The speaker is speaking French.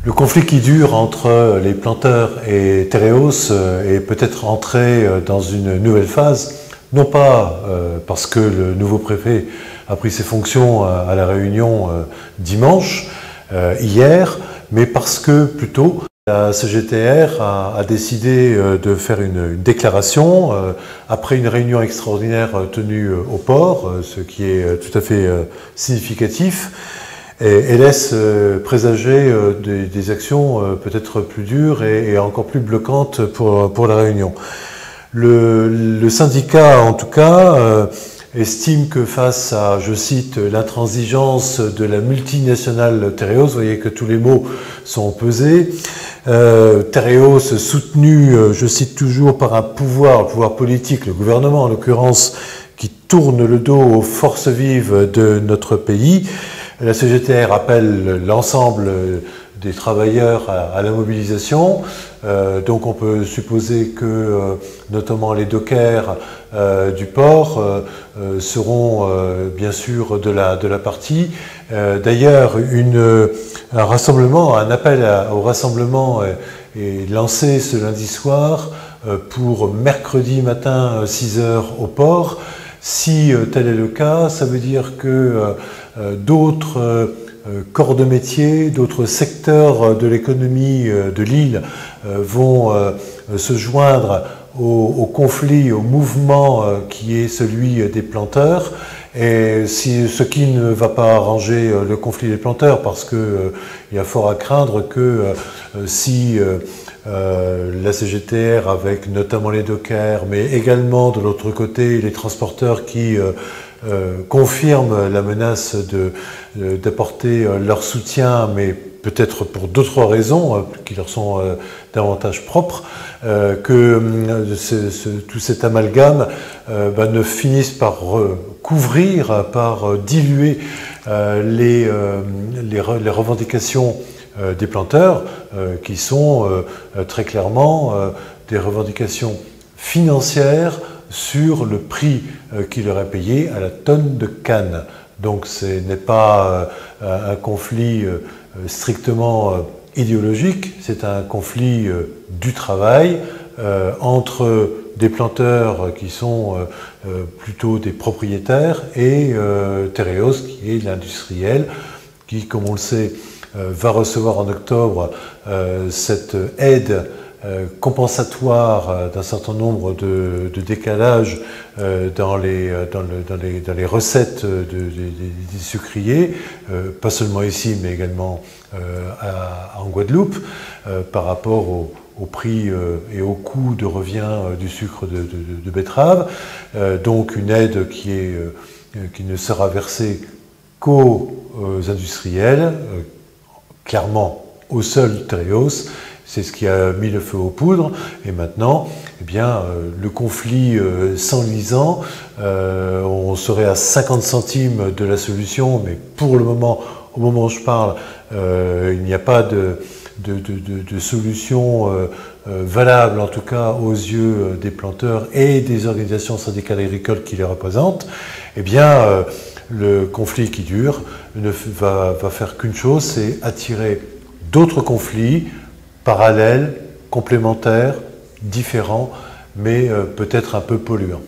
Le conflit qui dure entre les planteurs et Tereos est peut-être entré dans une nouvelle phase, non pas parce que le nouveau préfet a pris ses fonctions à la Réunion dimanche, hier, mais parce que plutôt la CGTR a décidé de faire une déclaration après une réunion extraordinaire tenue au port, ce qui est tout à fait significatif. Et laisse présager des actions peut-être plus dures et encore plus bloquantes pour la Réunion. Le syndicat, en tout cas, estime que face à, je cite, l'intransigeance de la multinationale Tereos, vous voyez que tous les mots sont pesés, Tereos soutenu, je cite toujours, par un pouvoir politique, le gouvernement en l'occurrence, qui tourne le dos aux forces vives de notre pays. La CGTR appelle l'ensemble des travailleurs à la mobilisation, donc on peut supposer que notamment les dockers du port seront bien sûr de la partie. D'ailleurs, un appel au rassemblement est lancé ce lundi soir pour mercredi matin 6h au port. Si tel est le cas, ça veut dire que d'autres corps de métier, d'autres secteurs de l'économie de l'île vont se joindre au conflit, au mouvement qui est celui des planteurs. Et ce qui ne va pas arranger le conflit des planteurs, parce que il y a fort à craindre que si la CGTR, avec notamment les dockers, mais également de l'autre côté les transporteurs qui confirment la menace d'apporter leur soutien, mais peut-être pour d'autres raisons qui leur sont davantage propres, que tout cet amalgame ne finisse par couvrir, par diluer les revendications des planteurs, qui sont très clairement des revendications financières sur le prix qui leur est payé à la tonne de canne. Donc ce n'est pas un conflit strictement idéologique, c'est un conflit du travail entre des planteurs qui sont plutôt des propriétaires et Tereos, qui est l'industriel, qui, comme on le sait, va recevoir en octobre cette aide compensatoire d'un certain nombre de décalages dans les recettes des sucriers, pas seulement ici mais également en Guadeloupe, par rapport au prix et au coût de revient du sucre de betterave. Donc une aide qui ne sera versée qu'aux industriels, clairement au seul Tereos. C'est ce qui a mis le feu aux poudres. Et maintenant, eh bien, le conflit s'enlisant, on serait à 50 centimes de la solution, mais pour le moment, au moment où je parle, il n'y a pas de solution valable, en tout cas aux yeux des planteurs et des organisations syndicales agricoles qui les représentent. Eh bien, le conflit qui dure ne va faire qu'une chose, c'est attirer d'autres conflits parallèles, complémentaires, différents, mais peut-être un peu polluants.